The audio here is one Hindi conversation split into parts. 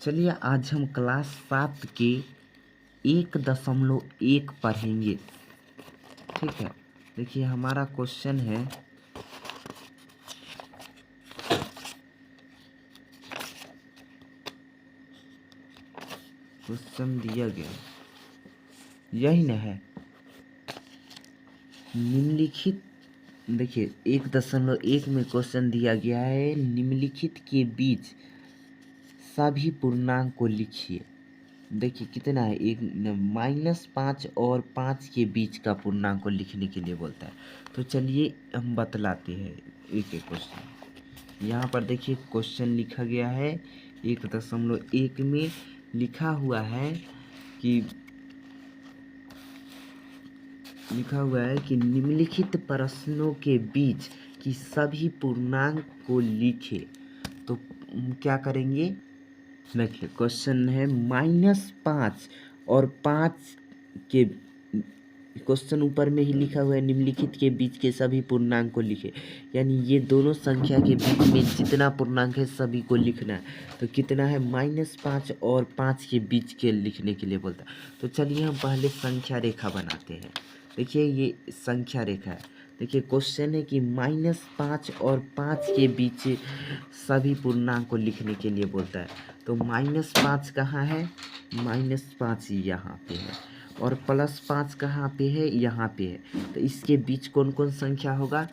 चलिए आज हम क्लास 7 के 1.1 पढ़ेंगे। ठीक है, देखिए हमारा क्वेश्चन है दिया गया यही ना है निम्नलिखित। देखिए 1.1 में क्वेश्चन दिया गया है, निम्नलिखित के बीच सभी पूर्णांक को लिखिए। देखिए कितना है, एक -5 और 5 के बीच का पूर्णांक को लिखने के लिए बोलता है। तो चलिए हम बतलाते हैं एक एक क्वेश्चन। यहाँ पर देखिए क्वेश्चन लिखा गया है 1.1 में लिखा हुआ है कि निम्नलिखित प्रश्नों के बीच की सभी पूर्णांक को लिखे। तो क्या करेंगे, देखिए क्वेश्चन है -5 और 5 के, क्वेश्चन ऊपर में ही लिखा हुआ है निम्नलिखित के बीच के सभी पूर्णांक को लिखे, यानी ये दोनों संख्या के बीच में जितना पूर्णांक है सभी को लिखना है। तो कितना है, -5 और 5 के बीच के लिखने के लिए बोलता है। तो चलिए हम पहले संख्या रेखा बनाते हैं। देखिए ये संख्या रेखा है। देखिए क्वेश्चन है कि -5 और 5 के बीच सभी पूर्णांक को लिखने के लिए बोलता है। तो -5 कहाँ है, -5 यहाँ पे है, और +5 कहाँ पे है, यहाँ पे है। तो इसके बीच कौन कौन संख्या होगा,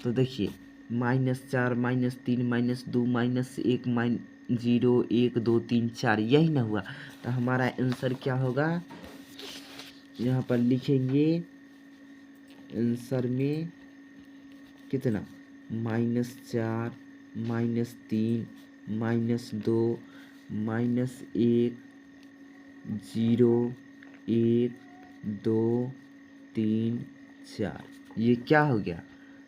तो देखिए -4 -3 -2 -1 0 1 2 3 4, यही ना हुआ। तो हमारा आंसर क्या होगा, यहाँ पर लिखेंगे आंसर में कितना, -4 -3 -2 -1 0 1 2 3 4, ये क्या हो गया,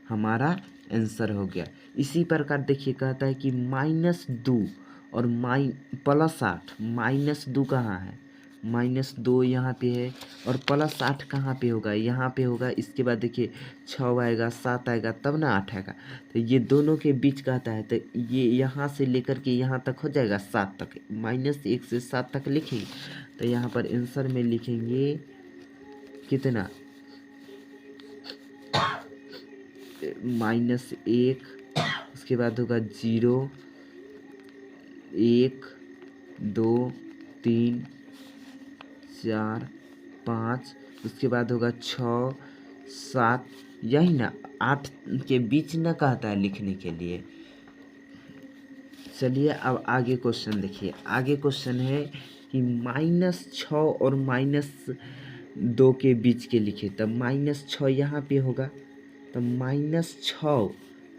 हमारा आंसर हो गया। इसी प्रकार देखिए कहता है कि -2 और +8, -2 कहाँ है, -2 यहाँ पे है, और +8 कहाँ पे होगा, यहाँ पे होगा। इसके बाद देखिए 6 आएगा, 7 आएगा, तब ना 8 आएगा। तो ये दोनों के बीच कहता है, तो ये यहाँ से लेकर के यहाँ तक हो जाएगा 7 तक, -1 से 7 तक लिखेंगे। तो यहाँ पर आंसर में लिखेंगे कितना, -1, उसके बाद होगा 0 1 2 3 4 5, उसके बाद होगा 6 7, यही ना 8 के बीच ना कहता है लिखने के लिए। चलिए अब आगे क्वेश्चन देखिए। आगे क्वेश्चन है कि -6 और -2 के बीच के लिखे। तब -6 यहाँ पे होगा, तो -6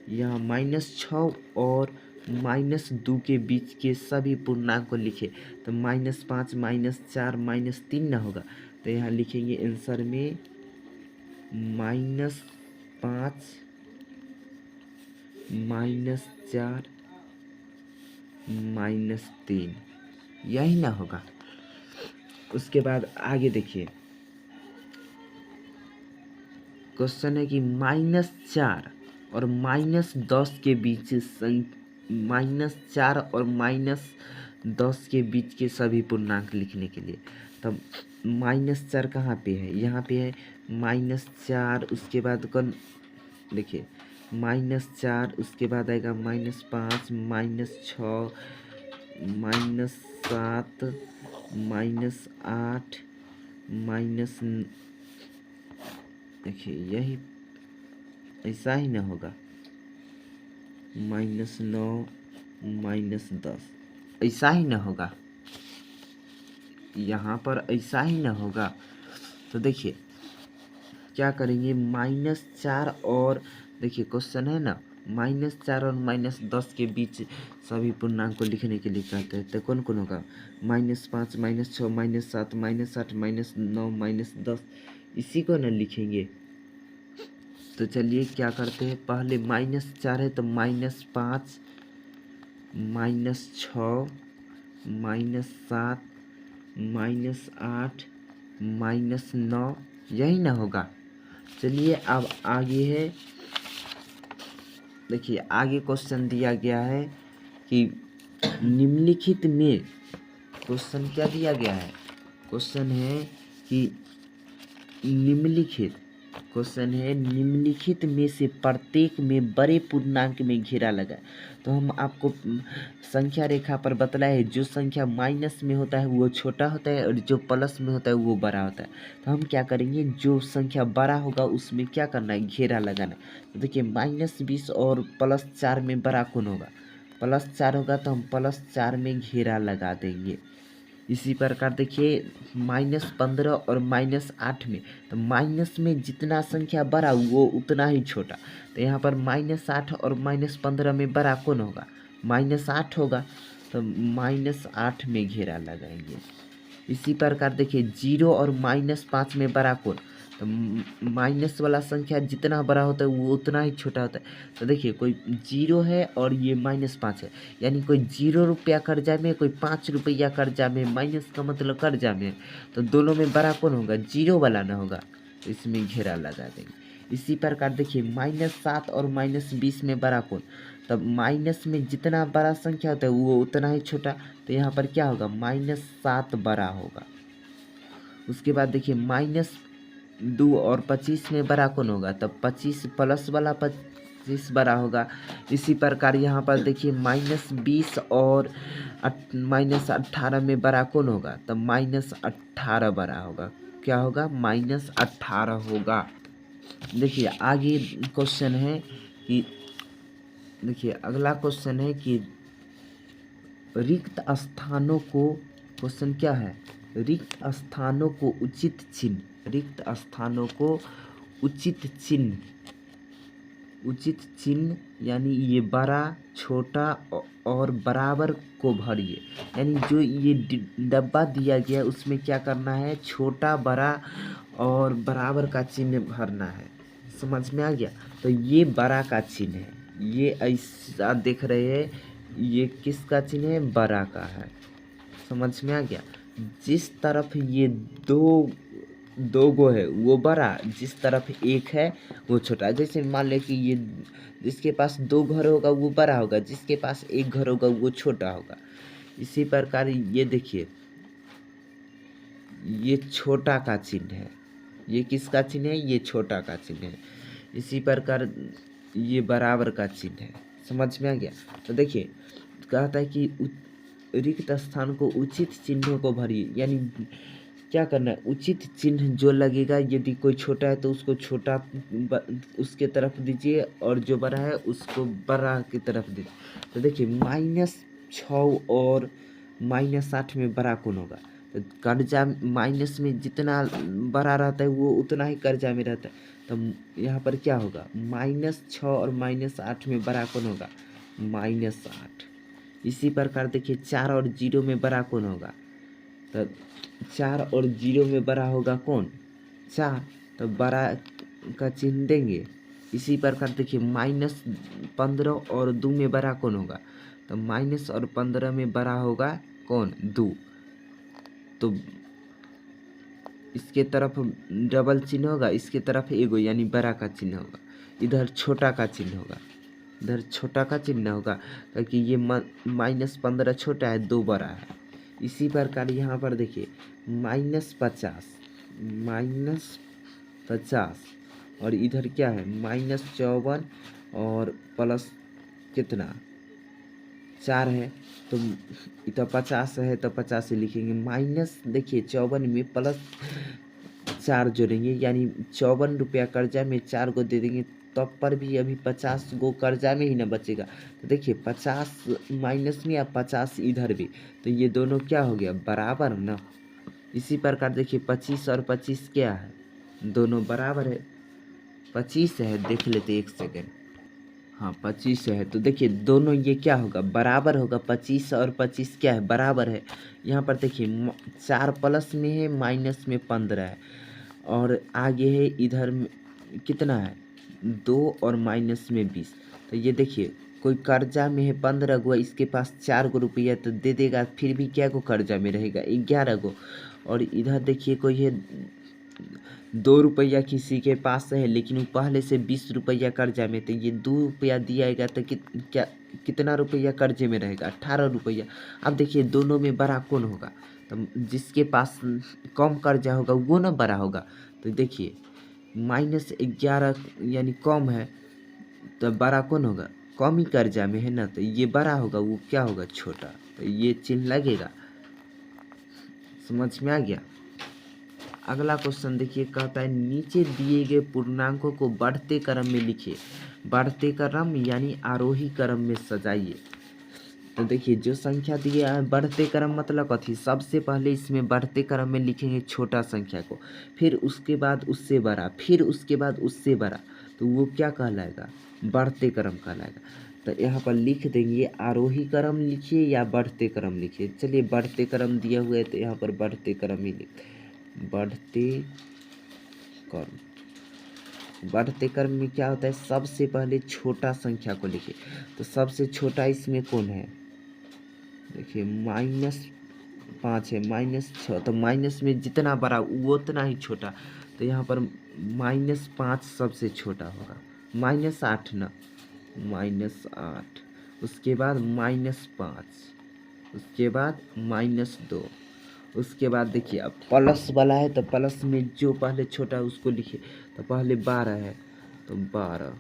यहाँ -6 और -2 के बीच के सभी पूर्णांक को लिखे। तो -5 -4 -3 ना होगा। तो यहाँ लिखेंगे आंसर में -5 -4 -3, यही ना होगा। उसके बाद आगे देखिए क्वेश्चन है कि -4 और -10 के बीच -4 और -10 के बीच के सभी पूर्णांक लिखने के लिए। तब -4 कहाँ पे है, यहाँ पे है -4, उसके बाद कौन, देखिए -4, उसके बाद आएगा -5 -6 -7 -8 देखिए यही ऐसा ही ना होगा, -9 -10, ऐसा ही ना होगा, यहाँ पर ऐसा ही ना होगा। तो देखिए क्या करेंगे, -4 और, देखिए क्वेश्चन है ना -4 और -10 के बीच सभी पूर्णांक को लिखने के लिए कहते हैं। तो कौन कौन होगा, -5 -6 -7 -8 -9 -10, इसी को ना लिखेंगे। तो चलिए क्या करते हैं, पहले -4 है तो -5 -6 -7 -8 -9, यही ना होगा। चलिए अब आगे है, देखिए आगे क्वेश्चन दिया गया है कि निम्नलिखित में क्वेश्चन क्या दिया गया है, क्वेश्चन है कि निम्नलिखित में से प्रत्येक में बड़े पूर्णांक में घेरा लगा है। तो हम आपको संख्या रेखा पर बतलाए है, जो संख्या माइनस में होता है वो छोटा होता है और जो प्लस में होता है वो बड़ा होता है। तो हम क्या करेंगे, जो संख्या बड़ा होगा उसमें क्या करना है, घेरा लगाना है। तो देखिए -20 और +4 में बड़ा कौन होगा, +4 होगा, तो हम +4 में घेरा लगा देंगे। इसी प्रकार देखिए -15 और -8 में, तो माइनस में जितना संख्या बड़ा वो उतना ही छोटा। तो यहाँ पर -8 और -15 में बड़ा कौन होगा, -8 होगा, तो -8 में घेरा लगाएंगे। इसी प्रकार देखिए 0 और -5 में बड़ा कौन, तो माइनस वाला संख्या जितना बड़ा होता है वो उतना ही छोटा होता है। तो देखिए कोई 0 है और ये -5 है, यानी कोई 0 रुपया कर्जा में, कोई 5 रुपया कर्जा में, माइनस का मतलब कर्जा में, तो दोनों में बड़ा कौन होगा, 0 वाला ना होगा, तो इसमें घेरा लगा देंगे। इसी प्रकार देखिए -7 और -20 में बड़ा कौन, तब माइनस में जितना बड़ा संख्या होता है वो उतना ही छोटा, तो यहाँ पर क्या होगा, -7 बड़ा होगा। उसके बाद देखिए -2 और 25 में बड़ा कौन होगा, तब 25 प्लस वाला 25 बड़ा होगा। इसी प्रकार यहाँ पर देखिए -20 और -18 में बड़ा कौन होगा, तब -18 बड़ा होगा। क्या होगा, -18 होगा। देखिए आगे क्वेश्चन है कि, देखिए अगला क्वेश्चन है कि रिक्त स्थानों को, क्वेश्चन क्या है, रिक्त स्थानों को उचित चिन्ह, रिक्त स्थानों को उचित चिन्ह यानी ये बड़ा, छोटा और बराबर को भरिए। यानी जो ये डब्बा दिया गया उसमें क्या करना है, छोटा, बड़ा और बराबर का चिन्ह भरना है। समझ में आ गया। तो ये बड़ा का चिन्ह है, ये ऐसा देख रहे हैं, ये किसका चिन्ह है, बड़ा का है। समझ में आ गया। जिस तरफ ये दो गो है वो बड़ा, जिस तरफ एक है वो छोटा। जैसे मान ले कि ये जिसके पास 2 घर होगा वो बड़ा होगा, जिसके पास 1 घर होगा वो छोटा होगा। इसी प्रकार ये देखिए, ये छोटा का चिन्ह है, ये किसका चिन्ह है, ये छोटा का चिन्ह है। इसी प्रकार ये बराबर का चिन्ह है। समझ में आ गया। तो देखिए कहता है कि रिक्त स्थान को उचित चिन्हों को भरिए, यानी क्या करना है, उचित चिन्ह जो लगेगा, यदि कोई छोटा है तो उसको छोटा उसके तरफ दीजिए और जो बड़ा है उसको बड़ा की तरफ दीजिए। तो देखिए -6 और -8 में बड़ा कौन होगा, तो कर्जा माइनस में जितना बड़ा रहता है वो उतना ही कर्जा में रहता है। तो यहाँ पर क्या होगा, -6 और -8 में बड़ा कौन होगा, -8। इसी प्रकार देखिए 4 और 0 में बड़ा कौन होगा, तो 4 और 0 में बड़ा होगा कौन, 4, तो बड़ा का चिन्ह देंगे। इसी प्रकार देखिए -15 और 2 में बड़ा कौन होगा, तो माइनस और 15 में बड़ा होगा कौन, 2। तो इसके तरफ डबल चिन्ह होगा, इसके तरफ एगो यानी बड़ा का चिन्ह होगा, इधर छोटा का चिन्ह होगा, इधर छोटा का चिन्ह होगा, क्योंकि ये -15 छोटा है, 2 बड़ा है। इसी प्रकार यहाँ पर देखिए -50 और इधर क्या है -54 और प्लस कितना 4 है, तो इधर 50 है तो 50 से लिखेंगे। माइनस देखिए 54 में +4 जोड़ेंगे, यानी 54 रुपया कर्जा में 4 को दे देंगे, तब पर भी अभी 50 गो कर्जा में ही ना बचेगा। तो देखिए 50 माइनस में या 50 इधर भी, तो ये दोनों क्या हो गया, बराबर ना। इसी प्रकार देखिए 25 और 25 क्या है, दोनों बराबर है, 25 है, देख लेते 1 सेकेंड। हाँ 25 है, तो देखिए दोनों ये क्या होगा, बराबर होगा। 25 और 25 क्या है, बराबर है। यहाँ पर देखिए 4 प्लस में है, माइनस में 15 है, और आगे है इधर कितना है 2 और माइनस में 20। तो ये देखिए कोई कर्जा में है 15 गो, इसके पास 4 गो रुपया तो दे देगा, फिर भी क्या गो कर्जा में रहेगा, 11 गो। और इधर देखिए कोई है ₹2 किसी के पास है लेकिन वो पहले से ₹20 कर्जा में, तो ये ₹2 दियाएगा तो कितना रुपया कर्जे में रहेगा? ₹18। अब देखिए दोनों में बड़ा कौन होगा? तो जिसके पास कम कर्जा होगा वो ना बड़ा होगा। तो देखिए -11 यानी कम है, तो बड़ा कौन होगा? कम ही कर्जा में है ना, तो ये बड़ा होगा, वो क्या होगा? छोटा। तो ये चिन्ह लगेगा। समझ में आ गया? अगला क्वेश्चन देखिए, कहता है नीचे दिए गए पूर्णांकों को बढ़ते क्रम में लिखिए। बढ़ते क्रम यानी आरोही क्रम में सजाइए। तो देखिए जो संख्या दिया है बढ़ते क्रम मतलब कथी? सबसे पहले इसमें बढ़ते क्रम में लिखेंगे छोटा संख्या को, फिर उसके बाद उससे बड़ा, फिर उसके बाद उससे बड़ा, तो वो क्या कहलाएगा? बढ़ते क्रम कहलाएगा। तो यहाँ पर लिख देंगे आरोही क्रम लिखिए या बढ़ते क्रम लिखिए। चलिए बढ़ते क्रम दिया हुआ है तो यहाँ पर बढ़ते क्रम ही लिख, बढ़ते क्रम। बढ़ते क्रम में क्या होता है? सबसे पहले छोटा संख्या को लिखिए। तो सबसे छोटा इसमें कौन है? देखिए -5 है, -6, तो माइनस में जितना बड़ा वो उतना ही छोटा। तो यहाँ पर -5 सबसे छोटा होगा, -8 ना, -8, उसके बाद -5, उसके बाद -2, उसके बाद देखिए अब प्लस वाला है तो प्लस में जो पहले छोटा है उसको लिखिए। तो पहले 12 है तो 12,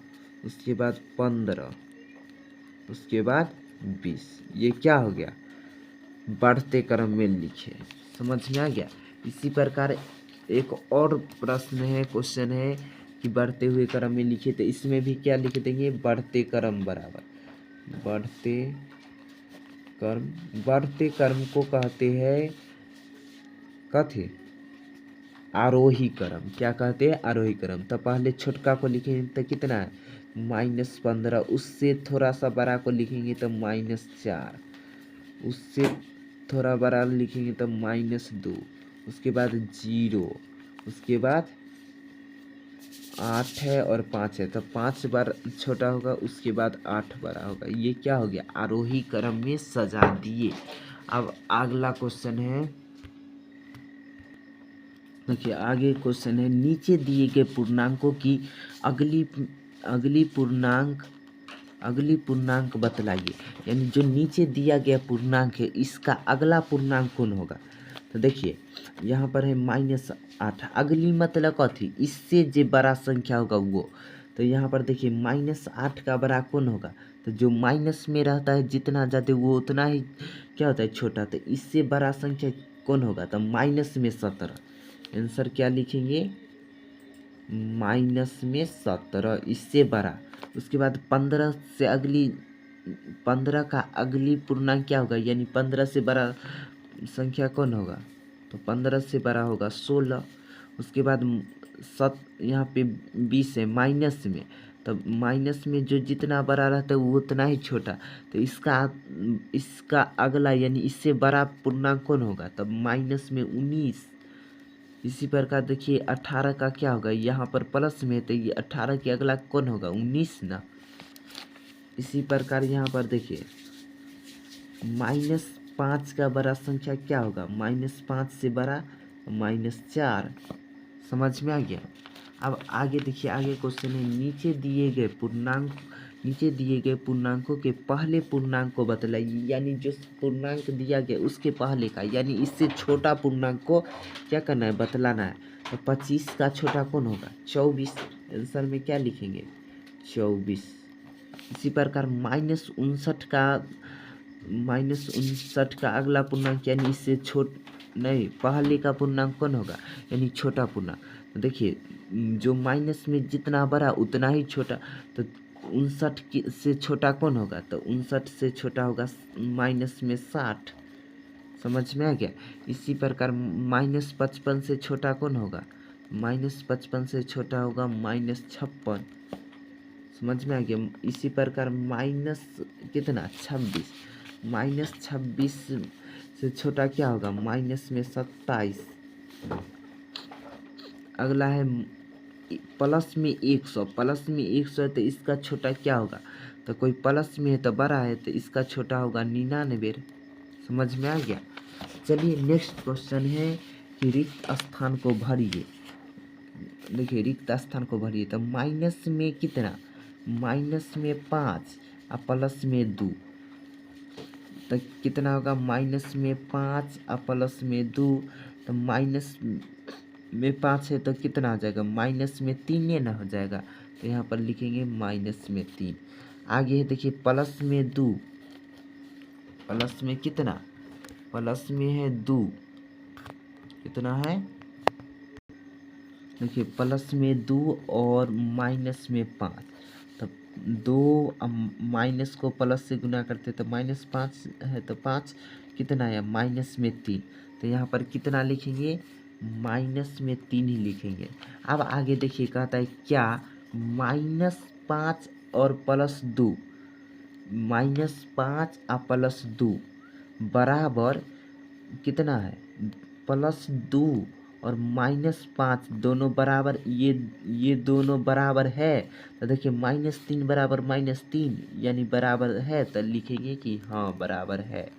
उसके बाद 15, उसके बाद 20। ये क्या हो गया? बढ़ते क्रम में लिखे। समझ में आ गया? इसी प्रकार एक और प्रश्न है, क्वेश्चन है कि बढ़ते हुए क्रम में लिखे, तो इसमें भी क्या लिख देंगे? बढ़ते क्रम बराबर बढ़ते क्रम। बढ़ते क्रम को कहते हैं कथी? आरोही क्रम। क्या कहते हैं? आरोही क्रम। तो पहले छोटका को लिखेंगे तो कितना है? -15, उससे थोड़ा सा बड़ा को लिखेंगे तो -4, उससे थोड़ा बड़ा लिखेंगे तो -2, उसके बाद 0, उसके बाद 8 है और 5 है तो 5 बार छोटा होगा, उसके बाद 8 बड़ा होगा। ये क्या हो गया? आरोही क्रम में सजा दिए। अब अगला क्वेश्चन है, देखिए आगे क्वेश्चन है, नीचे दिए गए पूर्णांकों की अगली अगली पूर्णांक अगली पूर्णांक बतलाइए। यानी जो नीचे दिया गया पूर्णांक है इसका अगला पूर्णांक कौन होगा? तो देखिए यहाँ पर है -8, अगली मतलब कथी? इससे जो बड़ा संख्या होगा वो। तो यहाँ पर देखिए -8 का बड़ा कौन होगा? तो जो माइनस में रहता है जितना ज़्यादा वो उतना ही क्या होता है? छोटा। तो इससे बड़ा संख्या कौन होगा? तो -17। आंसर क्या लिखेंगे? -17, इससे बड़ा। उसके बाद 15 से अगली 15 का अगली पूर्णांक क्या होगा? यानी 15 से बड़ा संख्या कौन होगा? तो 15 से बड़ा होगा 16। उसके बाद यहाँ पे 20 है माइनस में, तो माइनस में जो जितना बड़ा रहता है वो उतना ही छोटा। तो इसका अगला यानी इससे बड़ा पूर्णांक कौन होगा? तब -19। इसी प्रकार देखिए 18 का क्या होगा? यहाँ पर प्लस में, तो ये 18 के अगला कौन होगा? 19 ना। इसी प्रकार यहाँ पर देखिए -5 का बड़ा संख्या क्या होगा? -5 से बड़ा -4। समझ में आ गया? अब आगे देखिए, आगे क्वेश्चन है, नीचे दिए गए पूर्णांकों के पहले पूर्णांक को बतलाइए। यानी जो पूर्णांक दिया गया उसके पहले का, यानी इससे छोटा पूर्णांक को क्या करना है? बतलाना है। तो 25 का छोटा कौन होगा? 24। आंसर में क्या लिखेंगे? 24। इसी प्रकार -59 का अगला पूर्णांक यानी इससे नहीं, पहले का पूर्णांक कौन होगा? यानी छोटा पूर्णांक। तो देखिए जो माइनस में जितना बड़ा उतना ही छोटा। तो 59 से छोटा कौन होगा? तो 59 से छोटा होगा -60। समझ में आ गया? इसी प्रकार -55 से छोटा कौन होगा? -55 से छोटा होगा -56। समझ में आ गया? इसी प्रकार माइनस कितना? 26। -26 से छोटा क्या होगा? -27। अगला है प्लस में 100। प्लस में 100 है तो इसका छोटा क्या होगा? तो कोई प्लस में है तो बड़ा है, तो इसका छोटा होगा 99। समझ में आ गया? चलिए नेक्स्ट क्वेश्चन है कि रिक्त स्थान को भरिए। देखिए रिक्त स्थान को भरिए तो माइनस में कितना, माइनस में 5 और प्लस में 2, तो कितना होगा, माइनस में 5 और प्लस में 2, तो माइनस में 5 है तो कितना आ जाएगा, माइनस में 3 ना हो जाएगा, तो यहाँ पर लिखेंगे माइनस में 3। आगे है देखिए प्लस में 2, प्लस में कितना, प्लस में है 2, कितना है, देखिए प्लस में 2 और माइनस में 5, तो 2 माइनस को प्लस से गुना करते तो -5 है, तो 5 कितना है, माइनस में 3, तो यहाँ पर कितना लिखेंगे, माइनस में 3 ही लिखेंगे। अब आगे देखिए कहता है क्या, -5 और +2, -5 और +2 बराबर कितना है, +2 और -5 दोनों बराबर, ये दोनों बराबर है, तो देखिए -3 बराबर -3 यानी बराबर है, तो लिखेंगे कि हाँ बराबर है।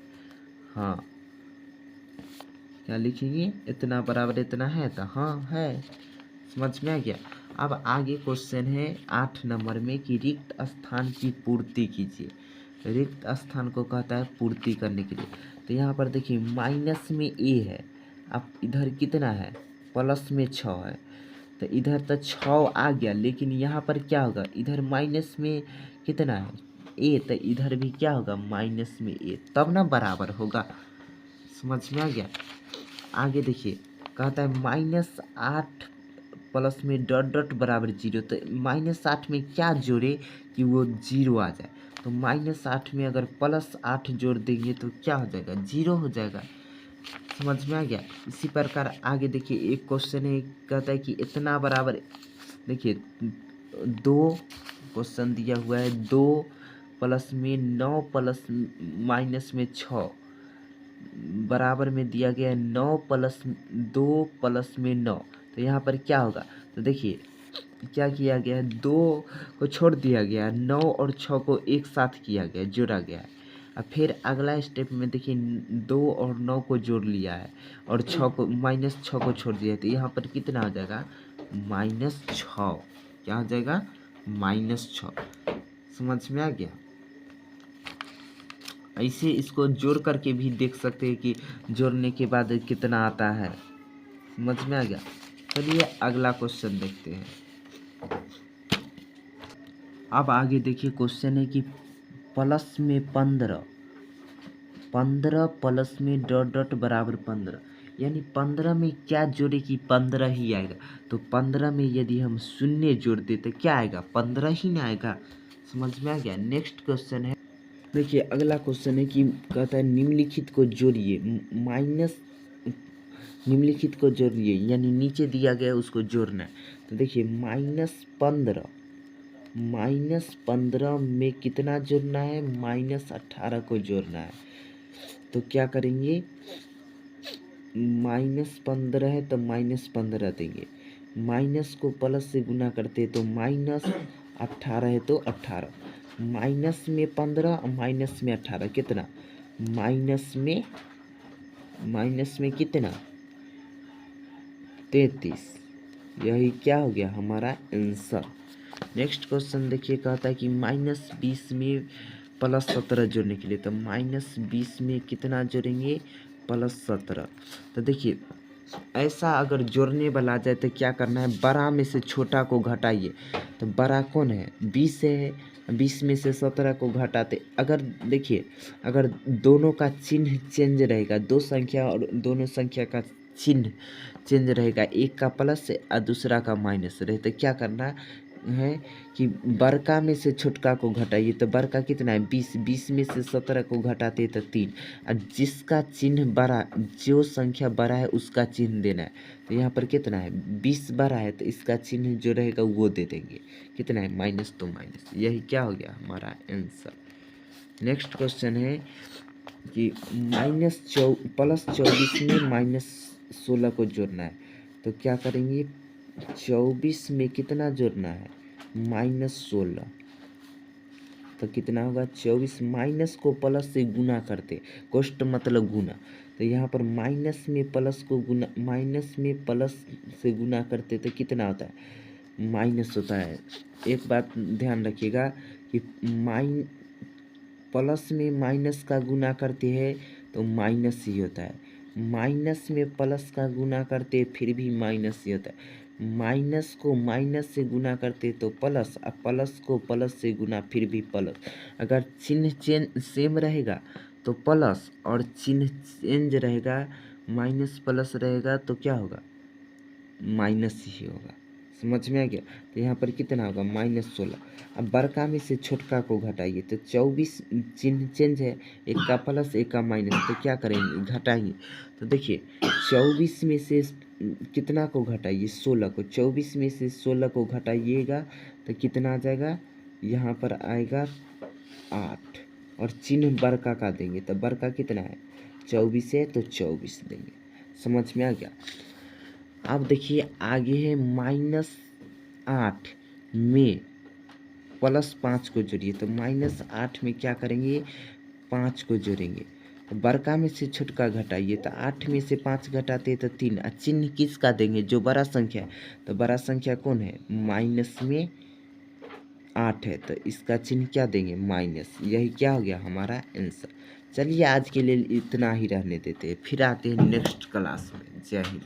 हाँ क्या लिखेंगे, इतना बराबर इतना है, तो हाँ है। समझ में आ गया। अब आगे क्वेश्चन है 8 नंबर में कि रिक्त स्थान की पूर्ति कीजिए। रिक्त स्थान को कहता है पूर्ति करने के लिए। तो यहाँ पर देखिए माइनस में ए है, अब इधर कितना है, प्लस में 6 है, तो इधर तो 6 आ गया, लेकिन यहाँ पर क्या होगा, इधर माइनस में कितना है ए, तो इधर भी क्या होगा, माइनस में ए, तब ना बराबर होगा। समझ में आ गया। आगे देखिए कहता है -8 प्लस में डॉट डॉट बराबर 0, तो -8 में क्या जोड़े कि वो 0 आ जाए, तो -8 में अगर +8 जोड़ देंगे तो क्या हो जाएगा, 0 हो जाएगा। समझ में आ गया। इसी प्रकार आगे देखिए एक क्वेश्चन है, कहता है कि इतना बराबर, देखिए 2 क्वेश्चन दिया हुआ है, 2 प्लस में 9 प्लस माइनस में 6 बराबर में दिया गया है 9 प्लस 2 प्लस में 9, तो यहाँ पर क्या होगा, तो देखिए क्या किया गया है, 2 को छोड़ दिया गया है, 9 और 6 को एक साथ किया गया, जोड़ा गया है। अब फिर अगला स्टेप में देखिए 2 और 9 को जोड़ लिया है और 6 को -6 को छोड़ दिया है, तो यहाँ पर कितना हो जाएगा, -6। क्या हो जाएगा, -6। समझ में आ गया। ऐसे इसको जोड़ करके भी देख सकते हैं कि जोड़ने के बाद कितना आता है। समझ में आ गया। चलिए अगला क्वेश्चन देखते हैं। अब आगे देखिए क्वेश्चन है कि प्लस में 15 प्लस में डॉट डॉट बराबर 15, यानी 15 में क्या जोड़े कि 15 ही आएगा, तो 15 में यदि हम शून्य जोड़ दे तो क्या आएगा, 15 ही ना आएगा। समझ में आ गया। नेक्स्ट क्वेश्चन है, देखिए अगला क्वेश्चन है कि कहता है निम्नलिखित को जोड़िए, माइनस निम्नलिखित को जोड़िए, यानी नीचे दिया गया उसको जोड़ना है। तो देखिए -15 में कितना जोड़ना है, -18 को जोड़ना है। तो क्या करेंगे, -15 है तो -15 देंगे, माइनस को प्लस से गुना करते तो -18 है तो 18, माइनस में 15 और माइनस में 18 कितना, माइनस में कितना 33। यही क्या हो गया हमारा आंसर। नेक्स्ट क्वेश्चन देखिए कहता है कि -20 में +17 जोड़ने के लिए, तो -20 में कितना जोड़ेंगे, +17। तो देखिए ऐसा अगर जोड़ने वाला आ जाए तो क्या करना है, बड़ा में से छोटा को घटाइए। तो बड़ा कौन है, 20 है, 20 में से 17 को घटाते, अगर देखिए अगर दोनों का चिन्ह चेंज रहेगा, दो संख्या और दोनों संख्या का चिन्ह चेंज रहेगा, एक का प्लस और दूसरा का माइनस रहे, तो क्या करना है कि बड़का में से छोटका को घटाइए। तो बड़का कितना है 20, 20 में से 17 को घटाते तो 3, और जिसका चिन्ह बड़ा, जो संख्या बड़ा है उसका चिन्ह देना है। तो यहाँ पर कितना है 20 बड़ा है तो इसका चिन्ह जो रहेगा वो दे देंगे, कितना है माइनस, तो माइनस। यही क्या हो गया हमारा आंसर। नेक्स्ट क्वेश्चन है कि +24 में -16 को जोड़ना है। तो क्या करेंगे, 24 में कितना जोड़ना है, -16, तो कितना होगा 24 माइनस को प्लस से गुना करते, कोष्ट मतलब गुना, तो यहाँ पर माइनस में प्लस को गुना, माइनस में प्लस से गुना करते तो कितना होता है माइनस होता है। एक बात ध्यान रखिएगा कि प्लस में माइनस का गुना करते हैं तो माइनस ही होता है, माइनस में प्लस का गुना करते फिर भी माइनस ही होता है, माइनस को माइनस से गुना करते तो प्लस, और प्लस को प्लस से गुना फिर भी प्लस। अगर चिन्ह सेम रहेगा तो प्लस, और चिन्ह चेंज रहेगा माइनस प्लस रहेगा तो क्या होगा माइनस ही होगा। समझ में आ गया। तो यहाँ पर कितना होगा -16। अब बड़का में से छोटका को घटाइए तो 24 चिन्ह चेंज है, एक का प्लस एक का माइनस, तो क्या करेंगे घटाएंगे। तो देखिए 24 में से कितना को घटाइए 16 को, 24 में से 16 को घटाइएगा तो कितना आ जाएगा, यहाँ पर आएगा 8, और चिन्ह बड़का का देंगे तो बड़का कितना है 24 है तो 24 देंगे। समझ में आ गया। अब देखिए आगे है -8 में +5 को जोड़िए, तो -8 में क्या करेंगे 5 को जोड़ेंगे, तो बड़का में से छोटका घटाइए तो 8 में से 5 घटाते तो 3, और चिन्ह किसका देंगे जो बड़ा संख्या है, तो बड़ा संख्या कौन है माइनस में 8 है, तो इसका चिन्ह क्या देंगे माइनस। यही क्या हो गया हमारा आंसर। चलिए आज के लिए इतना ही रहने देते हैं, फिर आते हैं नेक्स्ट क्लास में। जय हिंद।